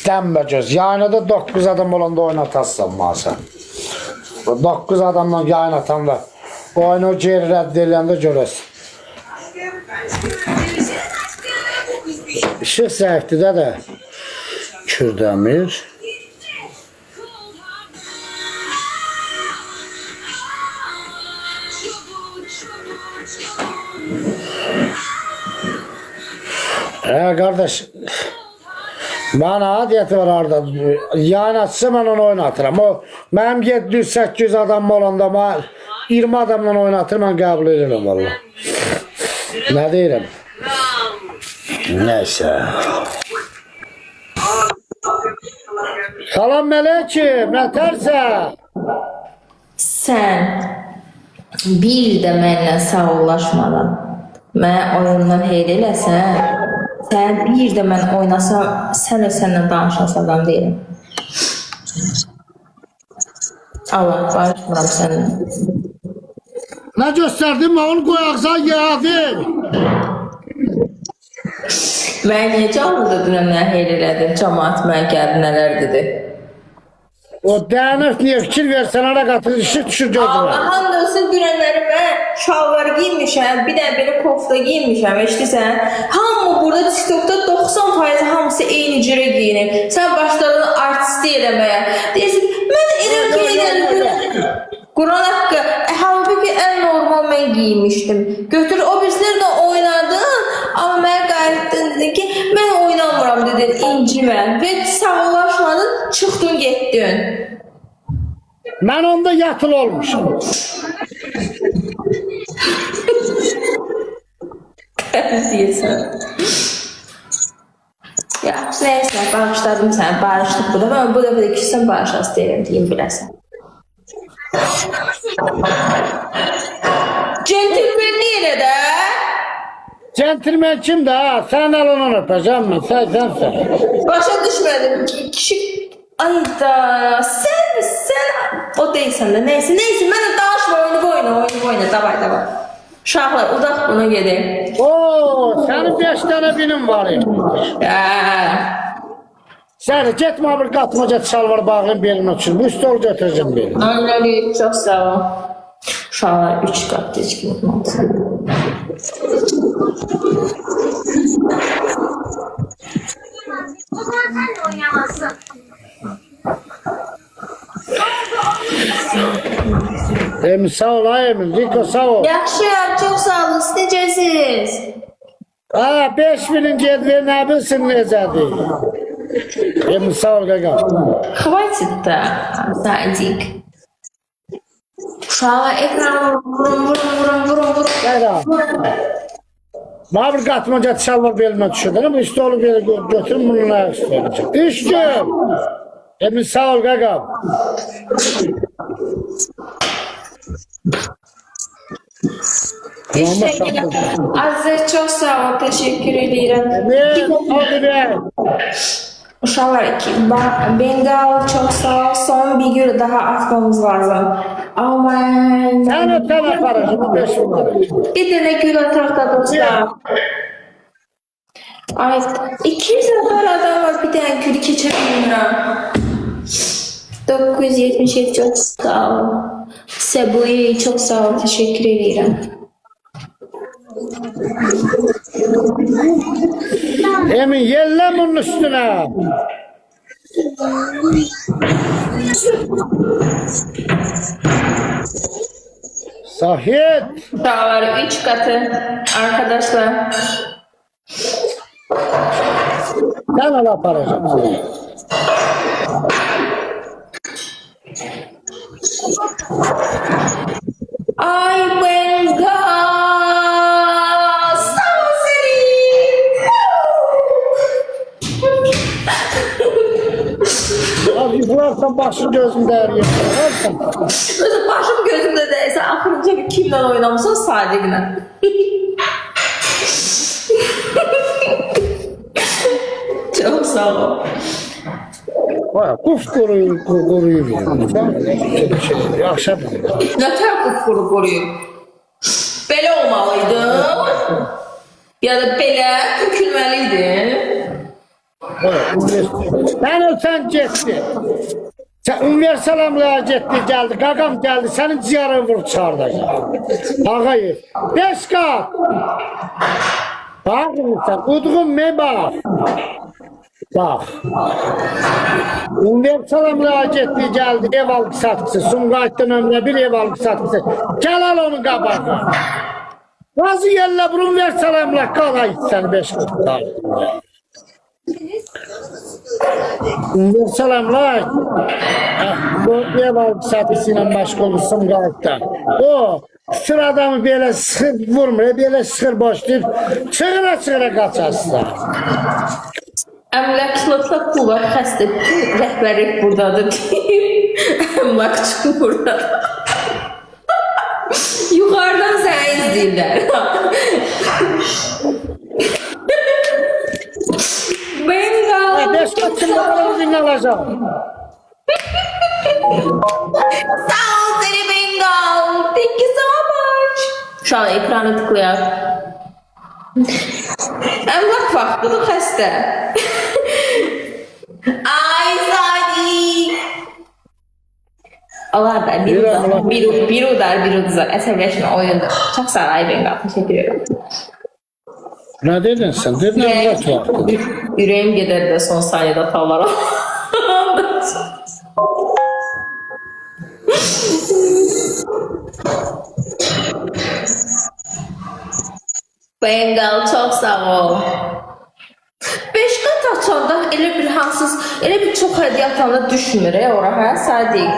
İstənmə göz. Yayına da 9 adam olanda oynatasın masa. 9 adamla yayın atanda oyunu geri rədd edəndə görəsən. İşıq zəifdir də Kürdəmir. Kardeş, bana adiyyəti var orada. Yayın açsa mən onu oynatıram. O, mənim 700-800 adam olanda 20 adamla oynatır, mən qəbul edirəm valla. Nə deyirəm? Neyse. Salam mələkim, nətərsə? Sən bir də mənlə sağollaşmadan mənə oyundan heyr eləsən, sən bir də mən oynasam, sən səndən danışan adam deyiləm. Allah, barışmıram səndən. Nə göstərdin, mən onu qoyaqsan yədir. Mən niyə canlıda dünənə heyr elədim, cəmaat mənə gəldi, nələr dedi. O dəyənək niyə fikir versən, ara qatır, işi düşür gözünə. Allah'ın olsun dünənləri mən şalvar giymişəm, bir də belə kofta giymişəm, eşitirsən? Hamı burada TikTok'da 90% hamısı eyni cürə giyinir. Sən başladın artisti eləməyə. Deyirsin, mən elə Quran haqqı, halbuki ən normal mən giymişdim. Götür, o birisləri də oynadın, amma mənə qayıtdın, dedin ki, mən oynamıram, dedin, incimə. Və sağlaşmadın, çıxdın, getdin. Mən onda yatılı olmuşum. Deyirsən. Yaxşı, neysə, bağışladım səni, barışdıq bu da. Mən bu dəfə də küsən barışası deyirəm, deyim biləsən. Centilmenli elə də. Centilmen kim də? Sən əlindən öpəcəm mən, sənsən. Başa düşmədim ki, kişi... Ay da, sən o deyilsən də, neysə, mənə danışma, oyunu boyuna, davay. Uşaqlar, udaq buna gedək. Oo, sənin 5 dənə binim var ya. Sən getmə bir qatma, get şalvar bağlayın belin üçün. Bu stol götürəcəm belin. Anladım, çox sağ ol. Uşaqlar 3 qatdı, heç kim unutmaz. O zaman sen de oynayamazsın. Emin sağ ol, Emin. Riko sağ ol. Yaxşıyam, çox sağ olun, siz necəsiniz? 5000'in gedveri nə bilsin necədir? Emin sağ ol, qaqam. Хватит da, Sadik. Uşaqlar ekranı vurun. Qaqam. Bana bir qatma, get şalvar belimə düşürdün. Bu stolu belə götürün, bunun ayak üstünəcək. 3 gün. Emin sağ ol, qaqam. Aziz, çox sağ ol, teşekkür edirəm. Hadi be. Uşaqlar, Bengal çox sağ ol, son bir gün daha atmamız lazım. Aman. Sən aparacaq, bu 5 numara. Bir dənə gül ataq da dostlar. Ay, 200 nəfər adam var, bir dənə gül keçə bilmirəm. 977 çok sağ ol. Sebu'yu çok sağ ol. Teşekkür ederim. Emin yelle bunun üstüne. Sahip. Dağlar 3 katı arkadaşlar. Ben ona yapacağım. Ay Bengal. Sağ ol seni. Abi yıkılarsan başın gözünde eriyor. Mesela başım gözümde değilse akırınca bir kimden oynamışsın Sadig'le. Çok sağ ol. Vay, kuf koruyor yani. Yaşa bir. Ne kadar kupkuru koruyor. Belə olmalıydı. Ya da belə tökülməliydi. Ben öten getdi. Sen universal əmləyə getdi, gəldi, qaqam gəldi, sənin ciyarını vurub çağırdacaq. Ağayır, 5 qat. Bağırırsan, udğun me bax. Bax. Universal əmləyə getdi, gəldi, ev alqı satıcısı, Sumqayıtdan ömrə bir ev alqı satıcısı. Gəl al onun qabağına. Razı yerlə bu universal əmlək qala git səni 5 qat. Universal əmlək bu ev alqı satıcısı ilə məşğul olursun Sumqayıtdan. O, sır adamı belə sıxır, vurmur, belə sıxır başlayır, çığıra qaçarsın. Əmlakçılıqla pul var, xəstə rəhbərlik buradadır. Əmlakçı buradadır. Yuxarıdan səni izləyirlər. Bengal. 5 qat çınlarını alacaq. Sağ ol seni Bengal. Thank you so much. Şu an ekranı tıklayaq. Əmlak vaxtıdır xəstə. Ay Sadiq. Allah da bir udar. Əsəbləşmə oyundur. Çox sağ ol ay Bengal. Teşekkür ederim. Ne dedin sen? Dedin əmlak vaxtı. Ürəyim gedər də son saniyədə hatalara. Bengal çok sağ ol. 5 qat açanda elə bir hansız, elə bir çox hədiyyə atanda düşmür ora, hə Sadiq?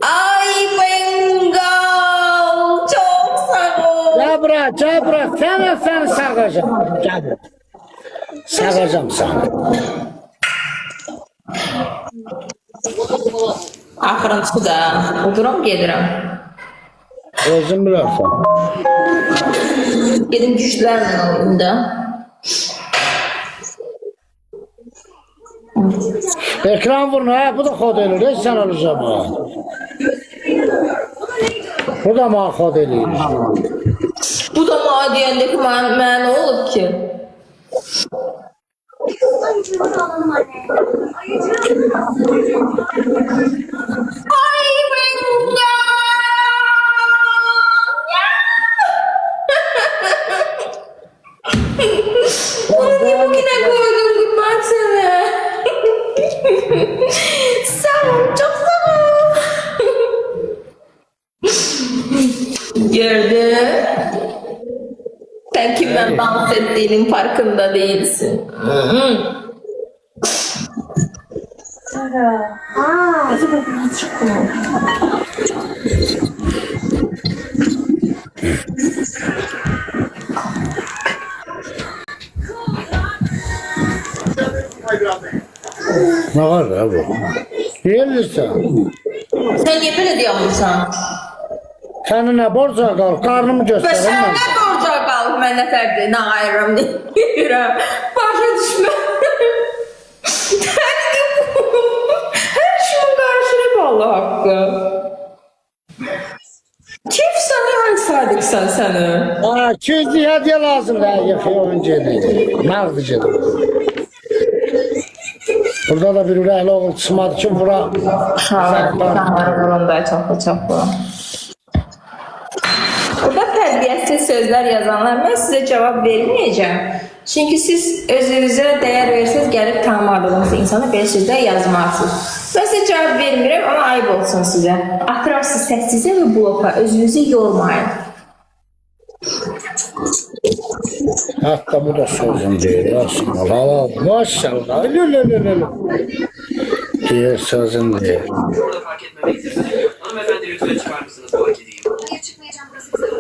Ay Bengal çok sağ ol. Cabra, səni sağacağım. Cabra. Sağacağım səni. Axırıncı da oturam gedirəm. Özün bilərsən. Gedim güçlərlə alayım da. Ekran vurun, ha, bu da kod eləyir, sən alacağım. Bu da mənə kod eləyir. Bu da mənə deyəndə ki, mənə nə olub ki? Ay Bengal! Bunu niye bugüne koydum ben sana? Sağ ol, çok sağ ol. Gördün? Sen kimden dans ettiğinin farkında değilsin. Ne var ya bu? Yiyelirsən. Sen niye böyle diyormuşsan? Sənin nə borca qal, qarnımı Ve göstərim sen mən. ne borca kalıp ben ne ferdine ayırım diyorum. Başa düşme. Her şeyin karşılığı bağlı hakkı. Kim sana ay sadık sen seni? Aa, 200 hediye lazım da yıkıyor önceydi. Mağdıcıdır. Burada da bir ürəkli oğul çıxmadı ki, bura Sağlarında çok. Burada tərbiyəsiz sözler yazanlar ben size cevap vermeyeceğim. Çünkü siz özünüze değer verirseniz gelip tanımadığınız insana böyle sözler yazmazsınız. Ben size cevap vermirəm ama ayıp olsun size. Atıram siz səssizə ve bloka özünüzü yormayın. Hatta bu da sözüm deyir. Maşallah. Maşallah. Lülülülülü. Deyir sözüm deyir. Burada fark etmemektir. Hanımefendi lütfen çıkar mısınız fark edeyim. Hayır çıkmayacağım burası güzel.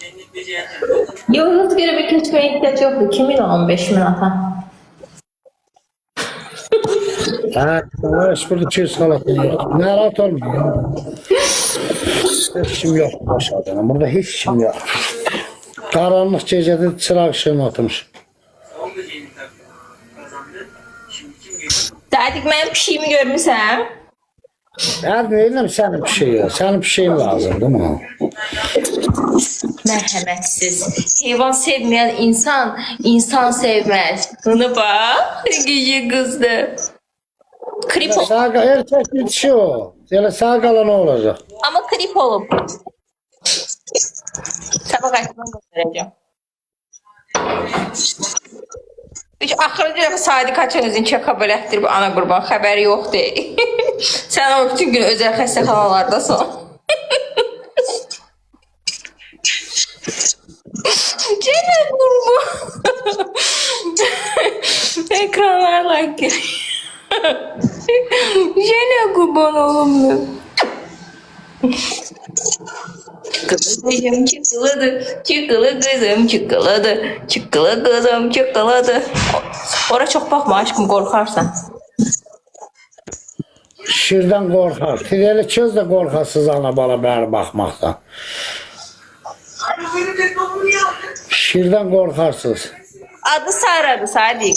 Cennet bir cehennem. Yolunuz göre bir keçmeye ihtiyaç yoktu. Kimin 15 bin atan? Ha, hiç burada 200 kalatın yok. Ne rahat olmuyor. Hiç kim yok başkadan. Burada hiç kim yok. Karanlık gecede çırak ışığını atmış. Oldu Cennet kazandı. Şimdi kim geliyor? Sadık benim pişiğimi görmüşsem. Her neyle senin bir şey yok. Senin bir şeyin lazım değil mi? Mərhəmətsiz. Heyvan sevməyən insan sevməz. Bunu bax. Gıcı qızdı. Krip olub. Sağ erkek bir kişi o. Yani sağ kalan ne olacak? Ama krip olub. Sabah qayıtdan göstərəcəm. Hiç axırıncı dəfə Sadi Kaçan özün çaka bələtdir bu ana qurban. Xəbəri yoxdur. Sən o bütün gün özəl xəstəxanalardasan. Cenə qurban. Ekranlarla gel. Cenə qurban oğlum. Kızım çıkıladı, çıkılı kızım çıkıladı, çıkılı kızım çıkıladı. Oraya çok bakma aşkım korkarsan. Şirden korkar. Fideli çöz de korkarsız ana bala beri bakmaktan. Şirden korkarsız. Adı Saradı Sadik.